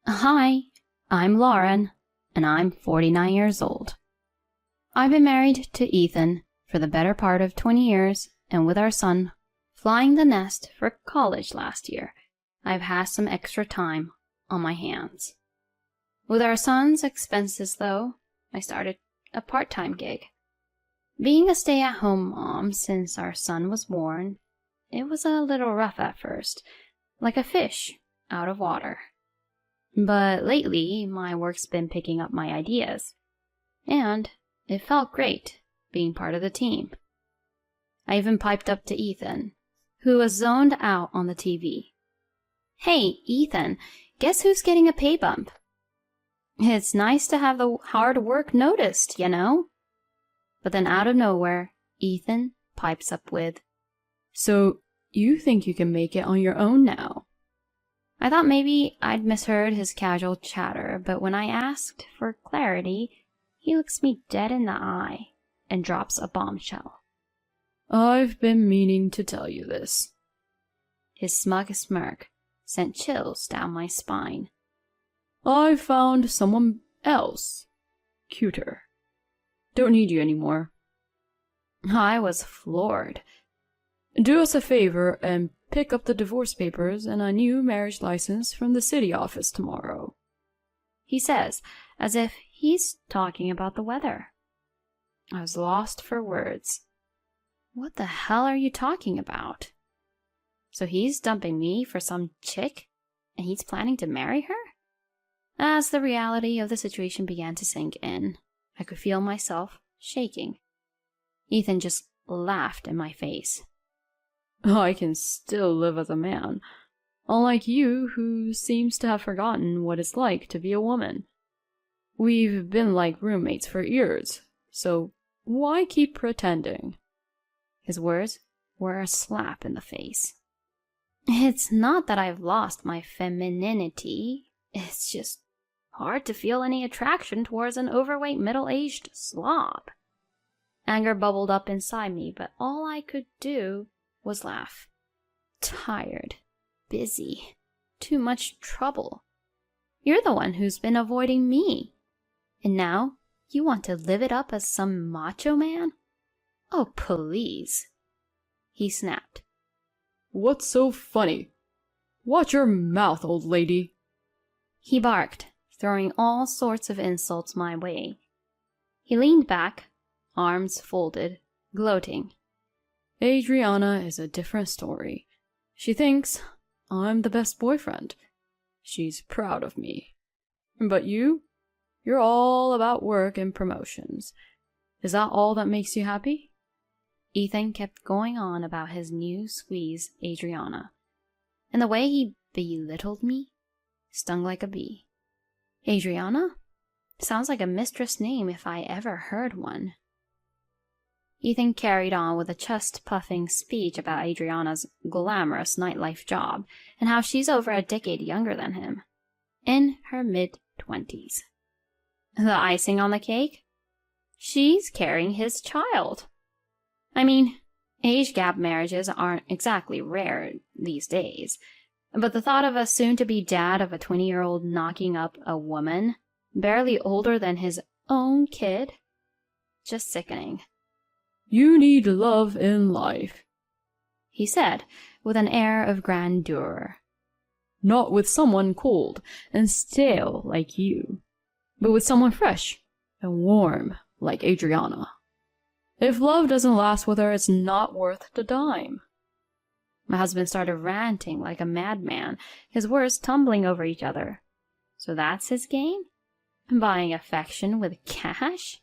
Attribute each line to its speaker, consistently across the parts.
Speaker 1: Hi, I'm Lauren, and I'm 49 years old. I've been married to Ethan for the better part of 20 years, and with our son flying the nest for college last year, I've had some extra time on my hands. With our son's expenses, though, I started a part-time gig. Being a stay-at-home mom since our son was born, it was a little rough at first, like a fish out of water. But lately, my work's been picking up my ideas, and it felt great being part of the team. I even piped up to Ethan, who was zoned out on the TV. "Hey, Ethan, guess who's getting a pay bump?" It's nice to have the hard work noticed, you know? But then out of nowhere, Ethan pipes up with, "So, you think you can make it on your own now?" I thought maybe I'd misheard his casual chatter, but when I asked for clarity, he looks me dead in the eye and drops a bombshell. "I've been meaning to tell you this." His smug smirk sent chills down my spine. "I've found someone else, cuter. Don't need you anymore." I was floored. "Do us a favor and pick up the divorce papers and a new marriage license from the city office tomorrow," he says, as if he's talking about the weather. I was lost for words. What the hell are you talking about? So he's dumping me for some chick, and he's planning to marry her? As the reality of the situation began to sink in, I could feel myself shaking. Ethan just laughed in my face. "I can still live as a man, unlike you, who seems to have forgotten what it's like to be a woman. We've been like roommates for years, so why keep pretending?" His words were a slap in the face. It's not that I've lost my femininity, it's just hard to feel any attraction towards an overweight middle-aged slob. Anger bubbled up inside me, but all I could do was laugh. Tired, busy, too much trouble. You're the one who's been avoiding me. And now you want to live it up as some macho man? Oh, please. He snapped. "What's so funny? Watch your mouth, old lady." He barked, throwing all sorts of insults my way. He leaned back, arms folded, gloating. "Adriana is a different story. She thinks I'm the best boyfriend. She's proud of me. But you're all about work and promotions. Is that all that makes you happy?" Ethan kept going on about his new squeeze, Adriana, and the way he belittled me stung like a bee. Adriana? Sounds like a mistress name if I ever heard one. Ethan carried on with a chest-puffing speech about Adriana's glamorous nightlife job and how she's over a decade younger than him, in her mid-20s. The icing on the cake? She's carrying his child. I mean, age gap marriages aren't exactly rare these days, but the thought of a soon-to-be dad of a 20-year-old knocking up a woman barely older than his own kid? Just sickening. "You need love in life," he said, with an air of grandeur. "Not with someone cold and stale like you, but with someone fresh and warm like Adriana. If love doesn't last with her, it's not worth the dime." My husband started ranting like a madman, his words tumbling over each other. So that's his game? Buying affection with cash?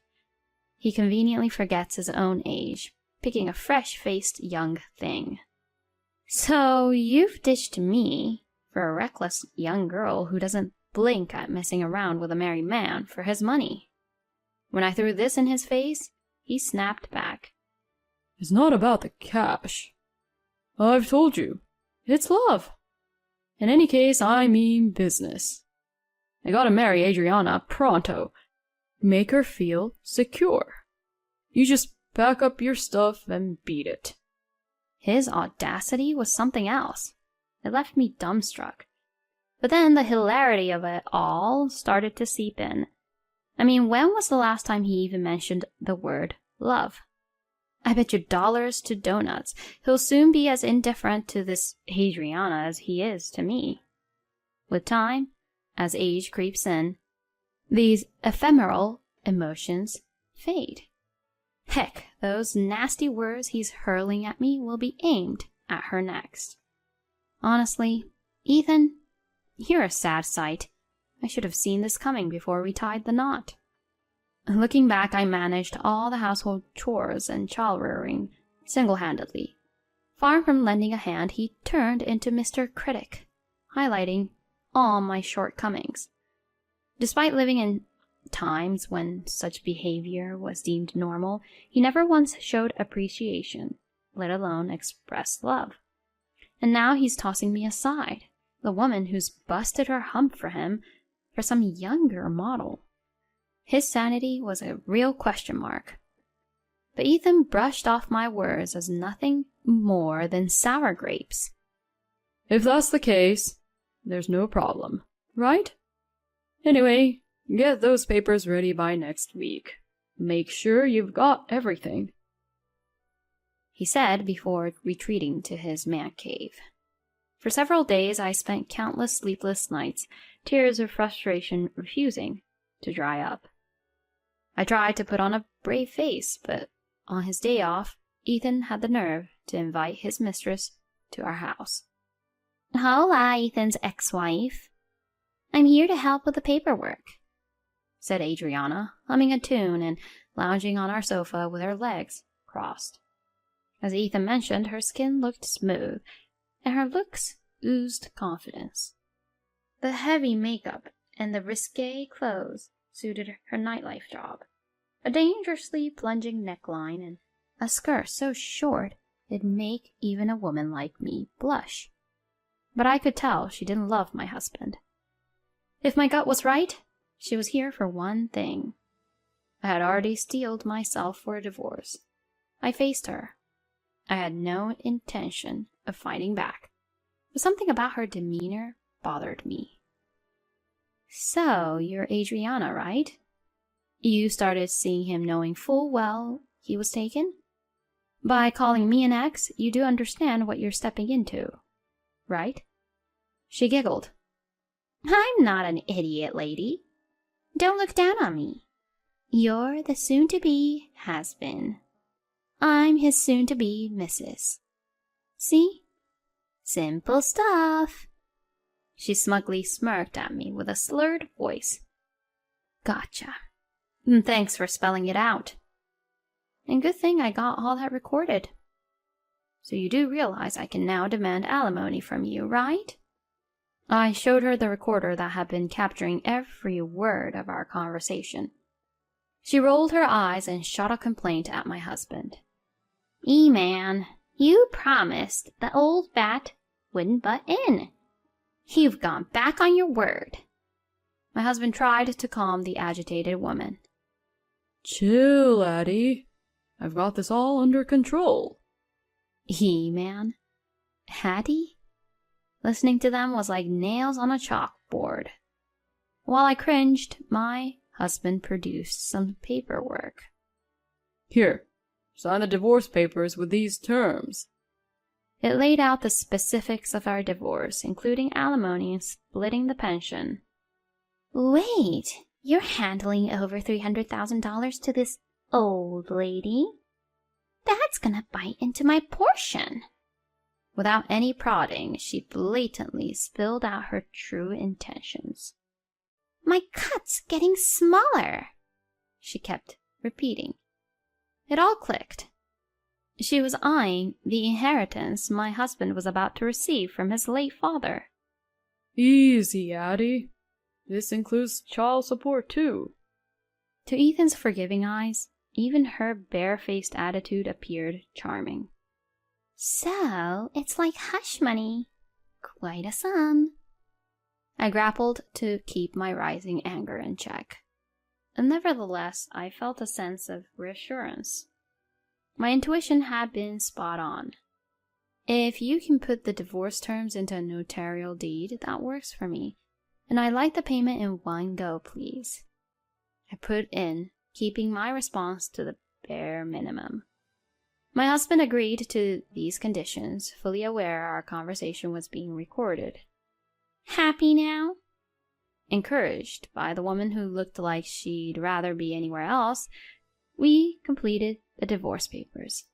Speaker 1: He conveniently forgets his own age, picking a fresh-faced young thing. "So you've ditched me for a reckless young girl who doesn't blink at messing around with a married man for his money." When I threw this in his face, he snapped back. "It's not about the cash. I've told you, it's love. In any case, I mean business. I gotta marry Adriana pronto. Make her feel secure. You just pack up your stuff and beat it." His audacity was something else. It left me dumbstruck. But then the hilarity of it all started to seep in. I mean, when was the last time he even mentioned the word love? I bet you dollars to donuts he'll soon be as indifferent to this Adriana as he is to me. With time, as age creeps in, these ephemeral emotions fade. Heck, those nasty words he's hurling at me will be aimed at her next. Honestly, Ethan, you're a sad sight. I should have seen this coming before we tied the knot. Looking back, I managed all the household chores and child-rearing single-handedly. Far from lending a hand, he turned into Mr. Critic, highlighting all my shortcomings. Despite living in times when such behavior was deemed normal, he never once showed appreciation, let alone expressed love. And now he's tossing me aside, the woman who's busted her hump for him, for some younger model. His sanity was a real question mark. But Ethan brushed off my words as nothing more than sour grapes.
Speaker 2: If that's the case, there's no problem, right? Anyway, get those papers ready by next week. Make sure you've got everything,
Speaker 1: he said before retreating to his man cave. For several days I spent countless sleepless nights, tears of frustration refusing to dry up. I tried to put on a brave face, but on his day off, Ethan had the nerve to invite his mistress to our house. "Hola, Ethan's ex-wife. I'm here to help with the paperwork," said Adriana, humming a tune and lounging on our sofa with her legs crossed. As Ethan mentioned, her skin looked smooth, and her looks oozed confidence. The heavy makeup and the risque clothes suited her nightlife job. A dangerously plunging neckline and a skirt so short it'd make even a woman like me blush. But I could tell she didn't love my husband. If my gut was right, she was here for one thing. I had already steeled myself for a divorce. I faced her. I had no intention of fighting back, but something about her demeanor bothered me. "So, you're Adriana, right? You started seeing him knowing full well he was taken? By calling me an ex, you do understand what you're stepping into, right?" She giggled. "I'm not an idiot, lady. Don't look down on me. You're the soon-to-be has-been. I'm his soon-to-be missus. See? Simple stuff." She smugly smirked at me with a slurred voice. "Gotcha. Thanks for spelling it out. And good thing I got all that recorded. So you do realize I can now demand alimony from you, right?" I showed her the recorder that had been capturing every word of our conversation. She rolled her eyes and shot a complaint at my husband. "E-man, you promised the old bat wouldn't butt in. You've gone back on your word." My husband tried to calm the agitated woman.
Speaker 2: Chill, Addie. I've got this all under control.
Speaker 1: E-man? Hattie? Listening to them was like nails on a chalkboard. While I cringed, my husband produced some paperwork.
Speaker 2: "Here, sign the divorce papers with these terms."
Speaker 1: It laid out the specifics of our divorce, including alimony and splitting the pension. "Wait, you're handling over $300,000 to this old lady? That's gonna bite into my portion." Without any prodding, she blatantly spilled out her true intentions. "My cut's getting smaller," she kept repeating. It all clicked. She was eyeing the inheritance my husband was about to receive from his late father.
Speaker 2: Easy, Addie. This includes child support, too.
Speaker 1: To Ethan's forgiving eyes, even her barefaced attitude appeared charming. "So, it's like hush money. Quite a sum." I grappled to keep my rising anger in check. And nevertheless, I felt a sense of reassurance. My intuition had been spot on. If you can put the divorce terms into a notarial deed, that works for me. And I'd like the payment in one go, please. I put in, keeping my response to the bare minimum. My husband agreed to these conditions, fully aware our conversation was being recorded. Happy now? Encouraged by the woman who looked like she'd rather be anywhere else, we completed the divorce papers.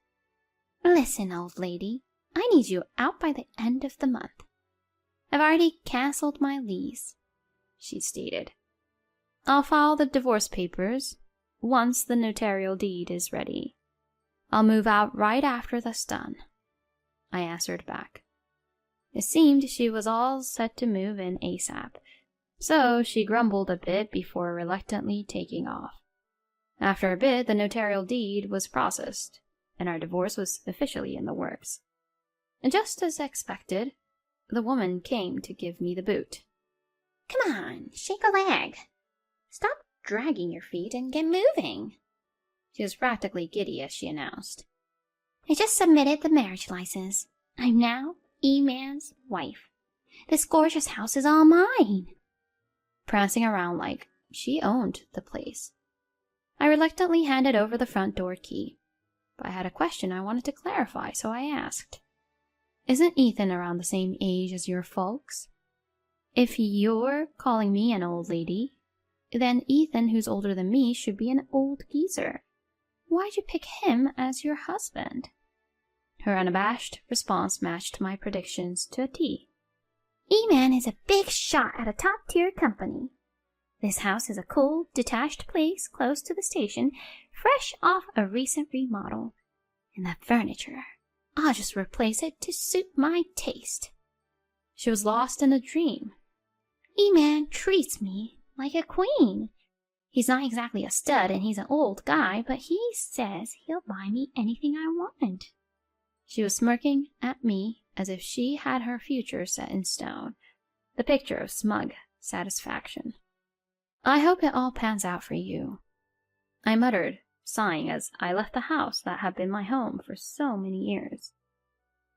Speaker 1: Listen, old lady, I need you out by the end of the month. I've already canceled my lease, she stated. I'll file the divorce papers once the notarial deed is ready. I'll move out right after that's done, I answered back. It seemed she was all set to move in ASAP, so she grumbled a bit before reluctantly taking off. After a bit, the notarial deed was processed, and our divorce was officially in the works. And just as expected, the woman came to give me the boot. Come on, shake a leg. Stop dragging your feet and get moving. She was practically giddy as she announced. I just submitted the marriage license. I'm now E-Man's wife. This gorgeous house is all mine. Prancing around like she owned the place. I reluctantly handed over the front door key. But I had a question I wanted to clarify, so I asked. Isn't Ethan around the same age as your folks? If you're calling me an old lady, then Ethan, who's older than me, should be an old geezer. Why'd you pick him as your husband? Her unabashed response matched my predictions to a T. E-Man is a big shot at a top-tier company. This house is a cool, detached place close to the station, fresh off a recent remodel. And the furniture, I'll just replace it to suit my taste. She was lost in a dream. E-Man treats me like a queen. He's not exactly a stud and he's an old guy, but he says he'll buy me anything I want. She was smirking at me as if she had her future set in stone, the picture of smug satisfaction. I hope it all pans out for you, I muttered, sighing as I left the house that had been my home for so many years.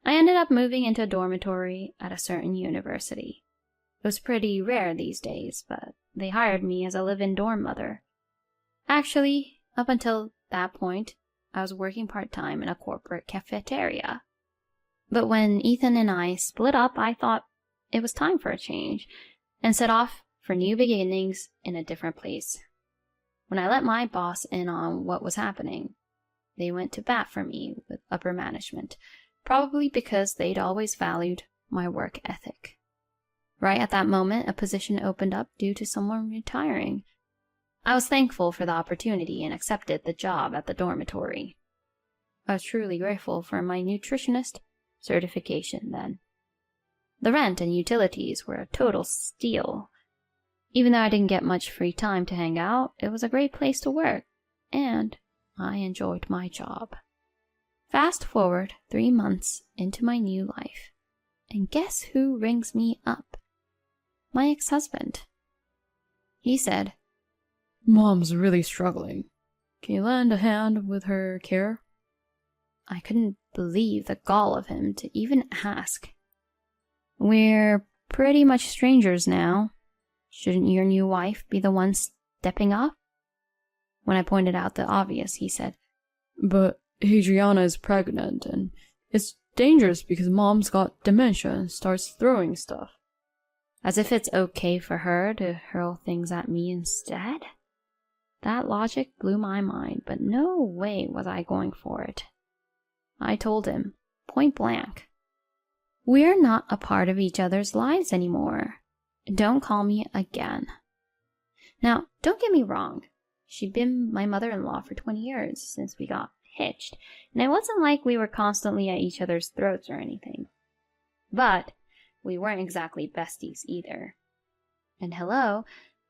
Speaker 1: I ended up moving into a dormitory at a certain university. It was pretty rare these days, but they hired me as a live-in dorm mother. Actually, up until that point, I was working part-time in a corporate cafeteria. But when Ethan and I split up, I thought it was time for a change, and set off for new beginnings in a different place. When I let my boss in on what was happening, they went to bat for me with upper management, probably because they'd always valued my work ethic. Right at that moment, a position opened up due to someone retiring. I was thankful for the opportunity and accepted the job at the dormitory. I was truly grateful for my nutritionist certification then. The rent and utilities were a total steal. Even though I didn't get much free time to hang out, it was a great place to work, and I enjoyed my job. Fast forward 3 months into my new life, and guess who rings me up? My ex-husband. He said,
Speaker 2: Mom's really struggling. Can you lend a hand with her care?
Speaker 1: I couldn't believe the gall of him to even ask. We're pretty much strangers now. Shouldn't your new wife be the one stepping up? When I pointed out the obvious, he said,
Speaker 2: But Adriana is pregnant, and it's dangerous because Mom's got dementia and starts throwing stuff.
Speaker 1: As if it's okay for her to hurl things at me instead? That logic blew my mind, but no way was I going for it. I told him, point blank, we're not a part of each other's lives anymore. Don't call me again. Now, don't get me wrong. She'd been my mother-in-law for 20 years since we got hitched, and it wasn't like we were constantly at each other's throats or anything. But we weren't exactly besties either. And hello,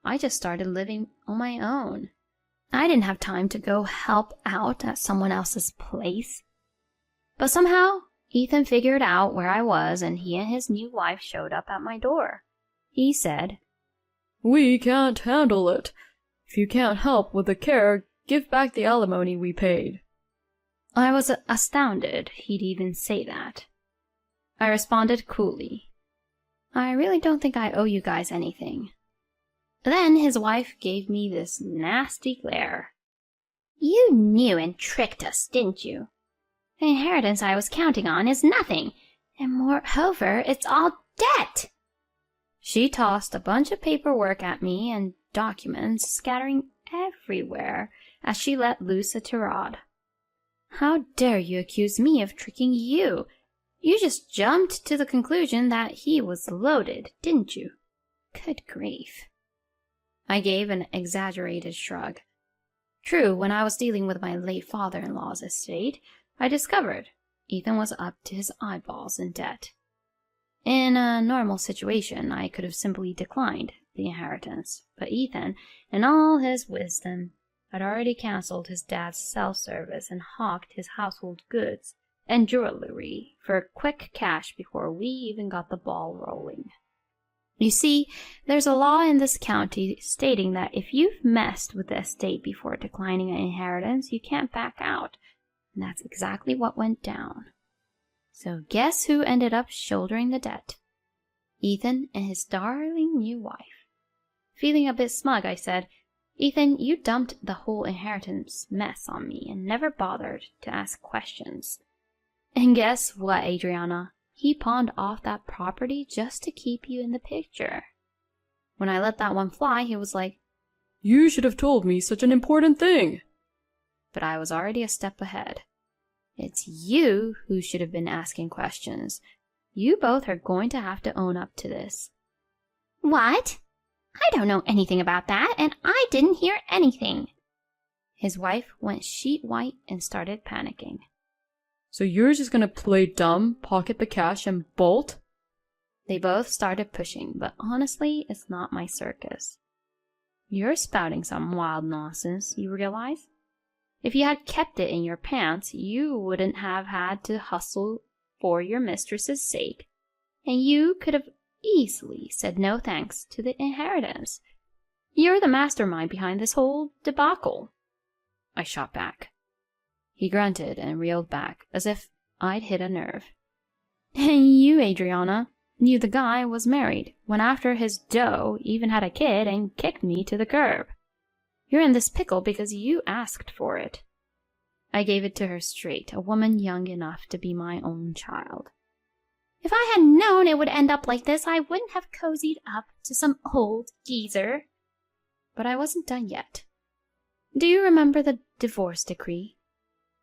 Speaker 1: I just started living on my own. I didn't have time to go help out at someone else's place. But somehow, Ethan figured out where I was, and he and his new wife showed up at my door. He said,
Speaker 2: We can't handle it. If you can't help with the care, give back the alimony we paid.
Speaker 1: I was astounded he'd even say that. I responded coolly. I really don't think I owe you guys anything. Then his wife gave me this nasty glare. You knew and tricked us, didn't you? The inheritance I was counting on is nothing, and moreover, it's all debt. She tossed a bunch of paperwork at me and documents scattering everywhere as she let loose a tirade. How dare you accuse me of tricking you? You just jumped to the conclusion that he was loaded, didn't you? Good grief. I gave an exaggerated shrug. True, when I was dealing with my late father-in-law's estate, I discovered Ethan was up to his eyeballs in debt. In a normal situation, I could have simply declined the inheritance, but Ethan, in all his wisdom, had already cancelled his dad's self-service and hawked his household goods and jewelry for quick cash before we even got the ball rolling. You see, there's a law in this county stating that if you've messed with the estate before declining an inheritance, you can't back out. And that's exactly what went down. So guess who ended up shouldering the debt? Ethan and his darling new wife. Feeling a bit smug, I said, Ethan, you dumped the whole inheritance mess on me and never bothered to ask questions. And guess what, Adriana? He pawned off that property just to keep you in the picture. When I let that one fly, he was like,
Speaker 2: You should have told me such an important thing.
Speaker 1: But I was already a step ahead. It's you who should have been asking questions. You both are going to have to own up to this. What? I don't know anything about that, and I didn't hear anything. His wife went sheet white and started panicking.
Speaker 2: So you're just gonna play dumb, pocket the cash, and bolt?
Speaker 1: They both started pushing, but honestly, it's not my circus. You're spouting some wild nonsense, you realize? If you had kept it in your pants, you wouldn't have had to hustle for your mistress's sake, and you could have easily said no thanks to the inheritance. You're the mastermind behind this whole debacle. I shot back. He grunted and reeled back, as if I'd hit a nerve. And you, Adriana, knew the guy was married, went after his dough, even had a kid, and kicked me to the curb. You're in this pickle because you asked for it. I gave it to her straight, a woman young enough to be my own child. If I had known it would end up like this, I wouldn't have cozied up to some old geezer. But I wasn't done yet. Do you remember the divorce decree?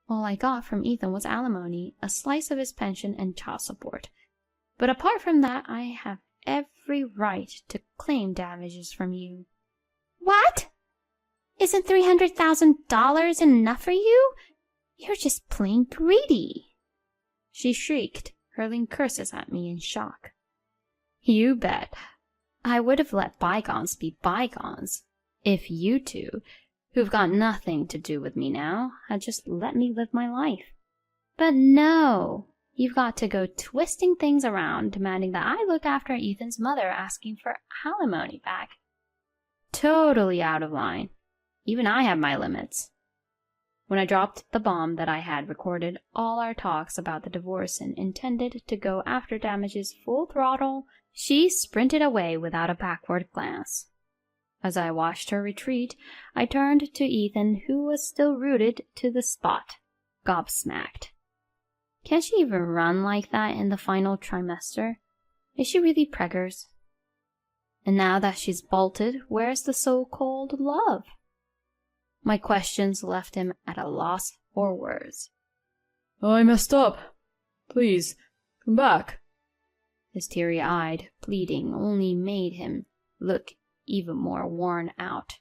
Speaker 1: All I got from Ethan was alimony, a slice of his pension, and child support. But apart from that, I have every right to claim damages from you. What? Isn't $300,000 enough for you? You're just plain greedy. She shrieked, hurling curses at me in shock. You bet. I would have let bygones be bygones if you two, who've got nothing to do with me now, had just let me live my life. But no, you've got to go twisting things around, demanding that I look after Ethan's mother, asking for alimony back. Totally out of line. Even I have my limits. When I dropped the bomb that I had recorded all our talks about the divorce and intended to go after damages full throttle, she sprinted away without a backward glance. As I watched her retreat, I turned to Ethan, who was still rooted to the spot, gobsmacked. Can she even run like that in the final trimester? Is she really preggers? And now that she's bolted, where's the so-called love? My questions left him at a loss for words.
Speaker 2: I messed up. Please, come back.
Speaker 1: His teary-eyed pleading only made him look even more worn out.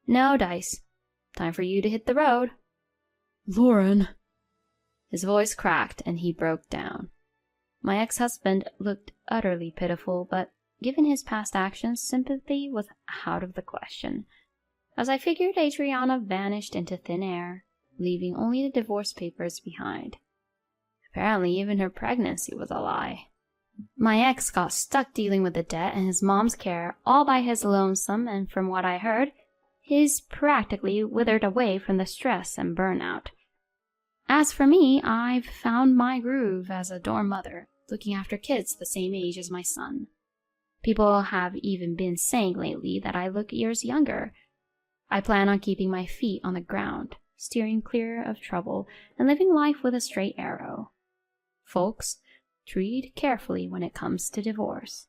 Speaker 1: No, Dice. Time for you to hit the road.
Speaker 2: Lauren.
Speaker 1: His voice cracked and he broke down. My ex-husband looked utterly pitiful, but given his past actions, sympathy was out of the question. As I figured, Adriana vanished into thin air, leaving only the divorce papers behind. Apparently, even her pregnancy was a lie. My ex got stuck dealing with the debt and his mom's care all by his lonesome, and from what I heard, he's practically withered away from the stress and burnout. As for me, I've found my groove as a dorm mother, looking after kids the same age as my son. People have even been saying lately that I look years younger. I plan on keeping my feet on the ground, steering clear of trouble, and living life with a straight arrow. Folks, tread carefully when it comes to divorce.